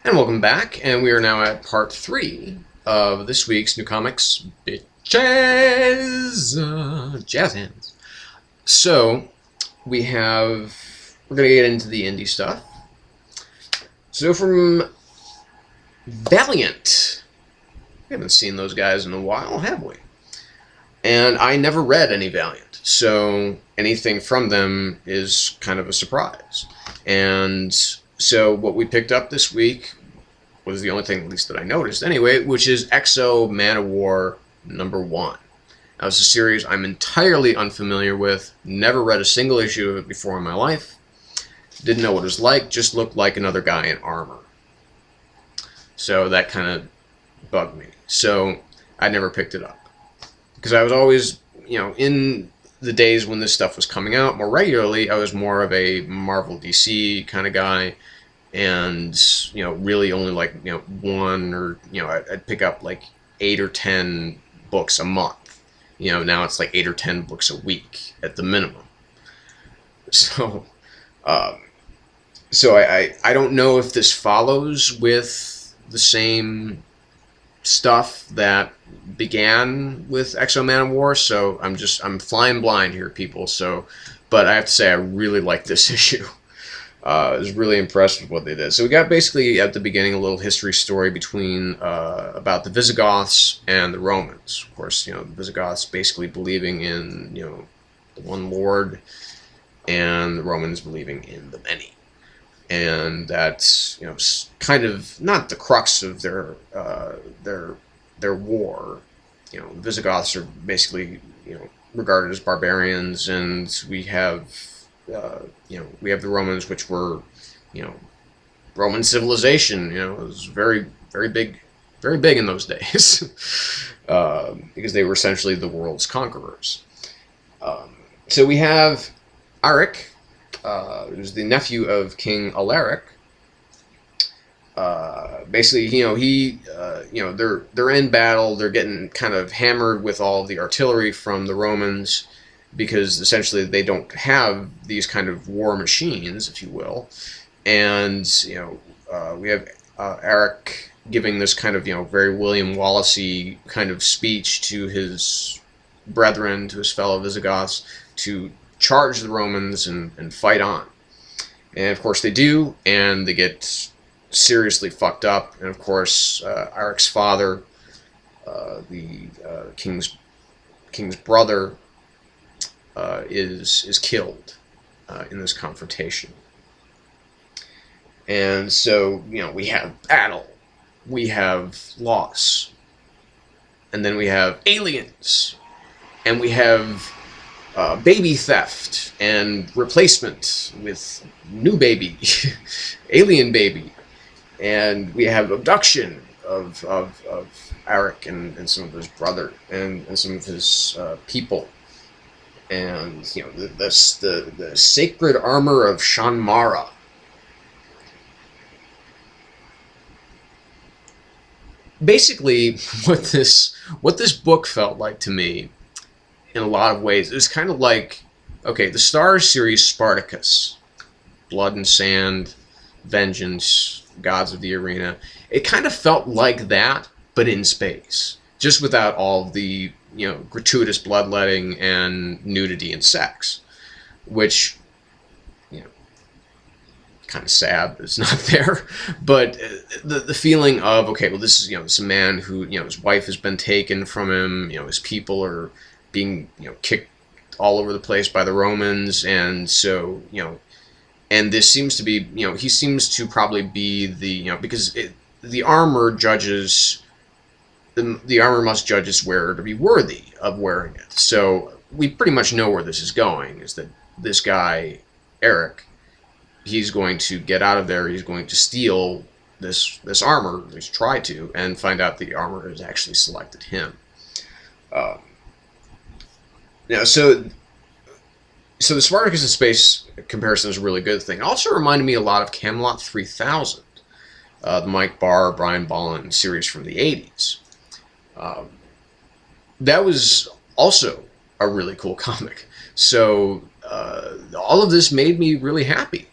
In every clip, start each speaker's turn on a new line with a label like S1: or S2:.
S1: And welcome back, and we are now at part 3 of this week's New Comics Bitches! Jazz hands. So, we're going to get into the indie stuff. So from Valiant. We haven't seen those guys in a while, have we? And I never read any Valiant, so anything from them is kind of a surprise. And so what we picked up this week was the only thing, at least that I noticed anyway, which is Exo Man-O-War #1. That was a series I'm entirely unfamiliar with, never read a single issue of it before in my life, didn't know what it was like, just looked like another guy in armor. So that kind of bugged me. So I never picked it up. Because I was always, in the days when this stuff was coming out more regularly, I was more of a Marvel DC kind of guy. And, really only like, one or, I'd pick up like 8 or 10 books a month. Now it's like 8 or 10 books a week at the minimum. So, I don't know if this follows with the same stuff that began with Exo Man-O-War, so I'm flying blind here, people. So, but I have to say I really like this issue. I was really impressed with what they did. So we got basically at the beginning a little history story between about the Visigoths and the Romans. Of course, the Visigoths basically believing in the one Lord, and the Romans believing in the many. And that's kind of not the crux of their war. The Visigoths are basically regarded as barbarians, and we have we have the Romans, which were Roman civilization. It was very big in those days because they were essentially the world's conquerors. So we have Arik, who's the nephew of King Alaric. Basically, they're in battle. They're getting kind of hammered with all the artillery from the Romans because essentially they don't have these kind of war machines, if you will. And we have Arik giving this kind of very William Wallacey kind of speech to his brethren, to his fellow Visigoths, to charge the Romans and fight on. And of course they do, and they get seriously fucked up. And of course Arik's father, the king's brother, is killed in this confrontation. And so we have battle, we have loss, and then we have aliens, and we have baby theft and replacement with new baby, alien baby, and we have abduction of Arik and some of his brother and some of his people, and the sacred armor of Shanmara. Basically, what this book felt like to me, in a lot of ways, is kind of like, okay, the Star series Spartacus, Blood and Sand, Vengeance, Gods of the Arena. It kind of felt like that, but in space, just without all the gratuitous bloodletting and nudity and sex, which kind of sad that it's not there. But the feeling of, okay, well, this is this is a man who his wife has been taken from him, his people are being kicked all over the place by the Romans, and so and this seems to be he seems to probably be the because the armor judges the armor must judge its wearer to be worthy of wearing it. So we pretty much know where this is going, is that this guy Arik, he's going to get out of there, he's going to steal this armor, at least try to, and find out the armor has actually selected him. So the Spartacus in space comparison is a really good thing. It also reminded me a lot of Camelot 3000, the Mike Barr, Brian Bolland series from the 80s. That was also a really cool comic. So all of this made me really happy.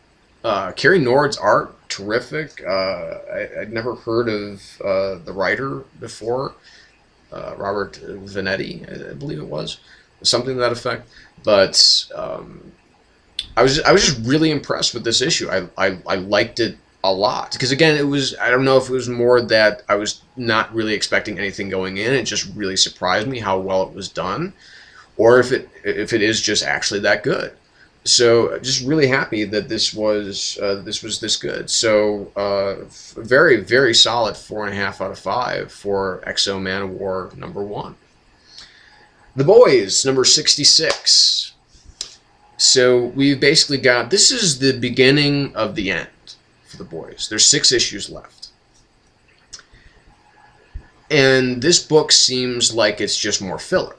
S1: Kerry Nord's art terrific. I'd never heard of the writer before, Robert Vanetti, I believe it was, something to that effect. But I was just really impressed with this issue. I liked it a lot because again, it was, I don't know if it was more that I was not really expecting anything going in. It just really surprised me how well it was done, or if it is just actually that good. So just really happy that this was this good. So very, very solid 4.5 out of 5 for X-O Man-O-War #1. The Boys #66. So we've basically got, this is the beginning of the end for The Boys. There's 6 issues left. And this book seems like it's just more filler.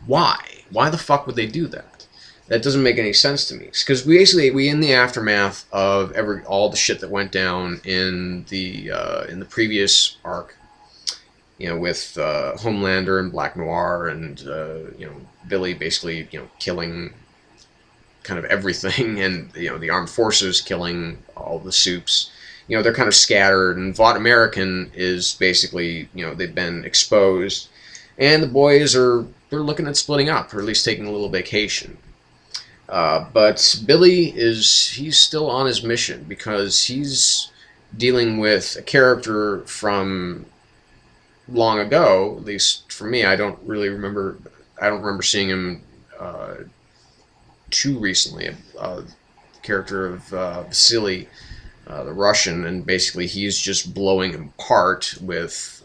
S1: Why? Why the fuck would they do that? That doesn't make any sense to me. Because we in the aftermath of all the shit that went down in the previous arc, you know, with Homelander and Black Noir and you know, Billy basically, you know, killing kind of everything, and you know, the armed forces killing all the Supes. You know, they're kind of scattered, and Vought American is basically, you know, they've been exposed, and the boys they're looking at splitting up, or at least taking a little vacation. But Billy he's still on his mission because he's dealing with a character from long ago. At least for me, I don't remember seeing him too recently. The character of Vasily, the Russian, and basically he's just blowing him apart with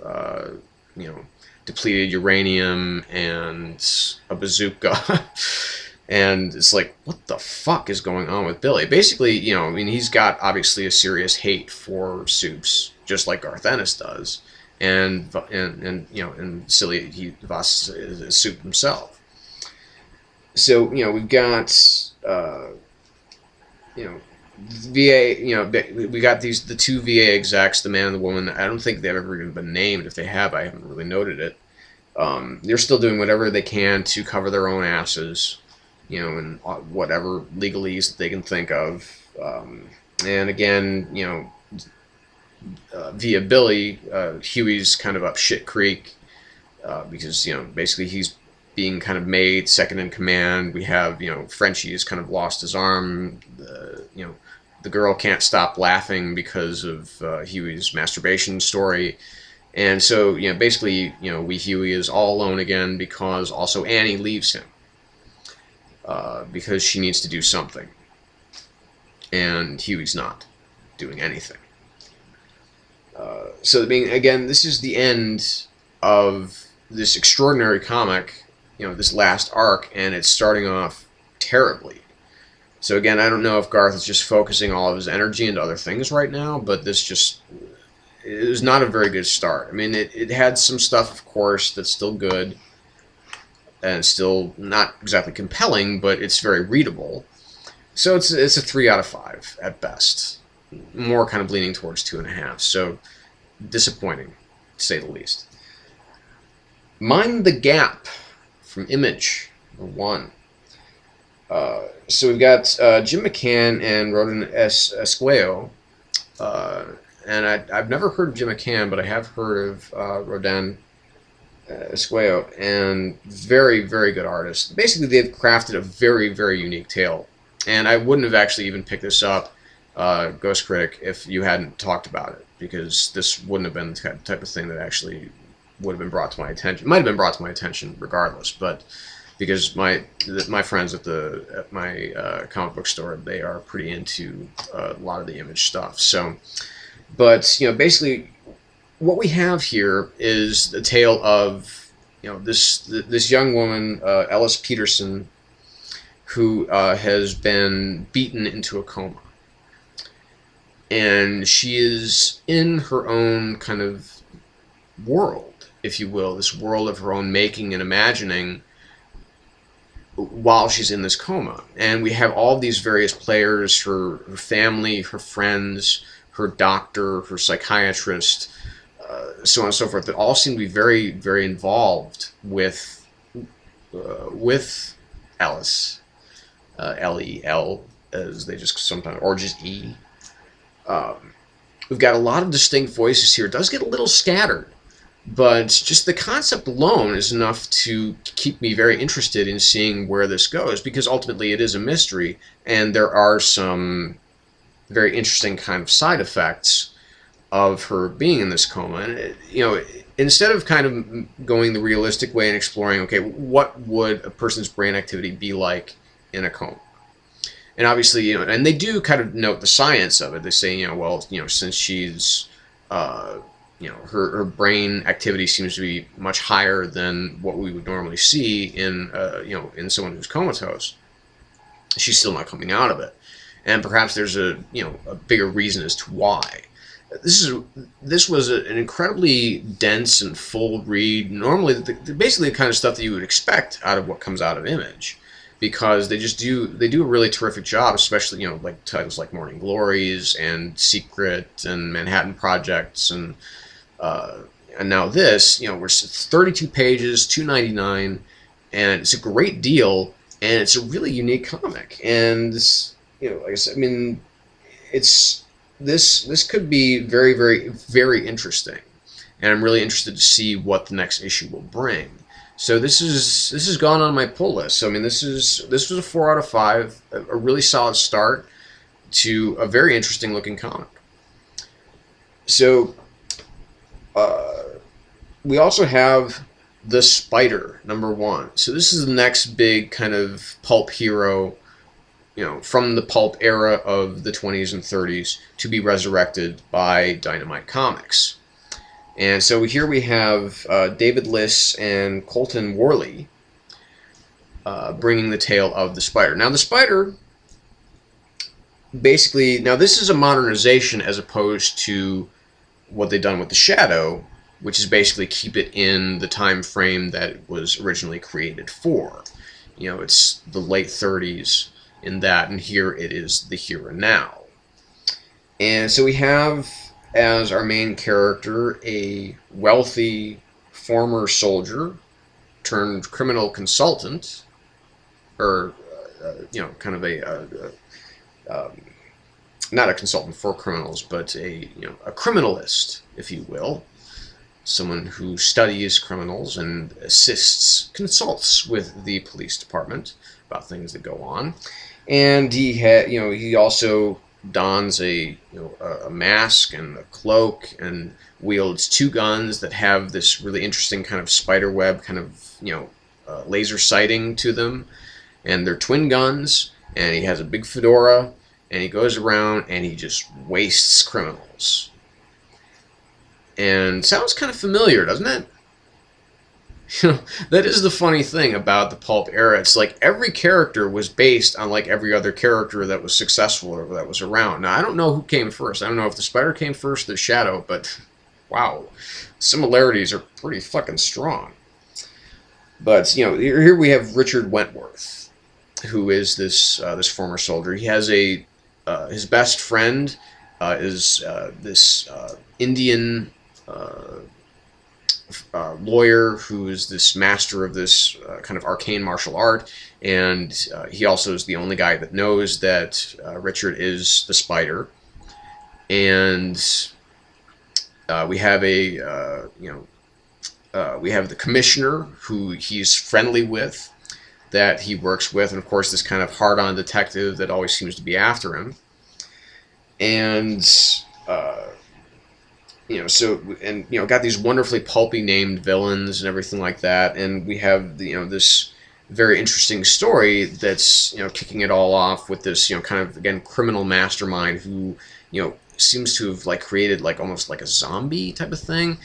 S1: you know, depleted uranium and a bazooka. And it's like, what the fuck is going on with Billy? Basically, you know, I mean, he's got obviously a serious hate for Supes, just like Garth Ennis does, and you know, and Vasily, Vas is a Supe himself. So, you know, we've got you know, VA, you know, we got the 2 VA execs, the man and the woman. I don't think they've ever even been named. If they have, I haven't really noted it. They're still doing whatever they can to cover their own asses, you know, and whatever legalese that they can think of. And again, you know, via Billy, Huey's kind of up shit creek because, you know, basically he's being kind of made second in command. We have, you know, Frenchie has kind of lost his arm. You know, the girl can't stop laughing because of Huey's masturbation story. And so, you know, basically, you know, Huey is all alone again because also Annie leaves him because she needs to do something. And Huey's not doing anything. So, again, this is the end of this extraordinary comic, you know, this last arc, and it's starting off terribly. So again, I don't know if Garth is just focusing all of his energy into other things right now, but this just, it was not a very good start. I mean, it had some stuff, of course, that's still good, and still not exactly compelling, but it's very readable. So it's a 3 out of 5 at best. More kind of leaning towards 2.5. So disappointing, to say the least. Mind the Gap from Image, #1. So we've got Jim McCann and Rodan Esqueo. And I've never heard of Jim McCann, but I have heard of Rodan Esqueo, and very, very good artist. Basically, they've crafted a very, very unique tale. And I wouldn't have actually even picked this up, Ghost Critic, if you hadn't talked about it, because this wouldn't have been the type of thing that actually would have been brought to my attention. It might have been brought to my attention regardless, but because my friends at my comic book store, they are pretty into a lot of the Image stuff. So, but you know, basically, what we have here is the tale of, you know, this young woman, Ellis Peterson, who has been beaten into a coma, and she is in her own kind of world, if you will, this world of her own making and imagining, while she's in this coma. And we have all these various players, her family, her friends, her doctor, her psychiatrist, so on and so forth, that all seem to be very, very involved with Alice, L-E-L, as they just sometimes, or just E. we've got a lot of distinct voices here. It does get a little scattered, but just the concept alone is enough to keep me very interested in seeing where this goes, because ultimately it is a mystery, and there are some very interesting kind of side effects of her being in this coma. And instead of kind of going the realistic way and exploring, okay, what would a person's brain activity be like in a coma? And obviously, and they do kind of note the science of it. They say, well, since she's, her brain activity seems to be much higher than what we would normally see in, in someone who's comatose, she's still not coming out of it. And perhaps there's a bigger reason as to why. This was an incredibly dense and full read. Normally, basically the kind of stuff that you would expect out of what comes out of Image, because they do a really terrific job, especially like titles like Morning Glories and Secret and Manhattan Projects and now this, we're 32 pages, $2.99, and it's a great deal, and it's a really unique comic. And like I said, I mean, this could be very, very, very interesting, and I'm really interested to see what the next issue will bring. So this has gone on my pull list. So I mean, this was a 4 out of 5, a really solid start to a very interesting looking comic. So we also have The Spider #1. So this is the next big kind of pulp hero, from the pulp era of the 20s and 30s to be resurrected by Dynamite Comics. And so here we have David Liss and Colton Worley bringing the tale of the Spider. Now the Spider, basically, now this is a modernization as opposed to what they've done with the Shadow, which is basically keep it in the time frame that it was originally created for. It's the late 30s in that, and here it is the here and now. And so we have as our main character a wealthy former soldier turned criminal consultant, or kind of not a consultant for criminals, but a criminalist, if you will, someone who studies criminals and consults with the police department about things that go on. And he also dons a mask and a cloak and wields 2 guns that have this really interesting kind of spider web kind of laser sighting to them, and they're twin guns. And he has a big fedora, and he goes around and he just wastes criminals. And sounds kind of familiar, doesn't it? That is the funny thing about the pulp era. It's like every character was based on like every other character that was successful or that was around. Now, I don't know who came first. I don't know if the Spider came first or the Shadow, but wow, similarities are pretty fucking strong. But, here we have Richard Wentworth, who is this former soldier. He has his best friend is this Indian lawyer who is this master of this kind of arcane martial art, and he also is the only guy that knows that Richard is the Spider. And we have we have the commissioner who he's friendly with, that he works with, and of course this kind of hard-on detective that always seems to be after him. And got these wonderfully pulpy named villains and everything like that. And we have this very interesting story that's kicking it all off with this kind of, again, criminal mastermind who seems to have like created like almost like a zombie type of thing,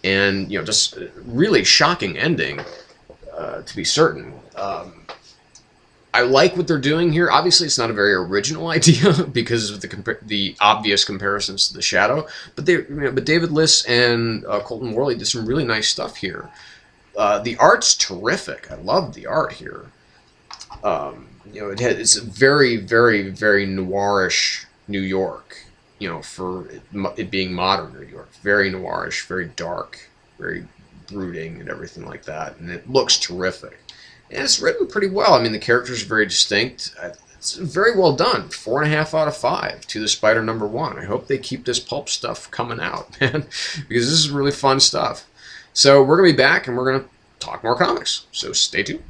S1: and just really shocking ending, to be certain. I like what they're doing here. Obviously, it's not a very original idea because of the obvious comparisons to the Shadow. But but David Liss and Colton Worley did some really nice stuff here. The art's terrific. I love the art here. It's a very, very, very noirish New York. For it being modern New York, very noirish, very dark, very brooding, and everything like that. And it looks terrific. And it's written pretty well. I mean, the characters are very distinct. It's very well done. 4.5 out of 5 to the Spider #1. I hope they keep this pulp stuff coming out, man, because this is really fun stuff. So we're going to be back and we're going to talk more comics. So stay tuned.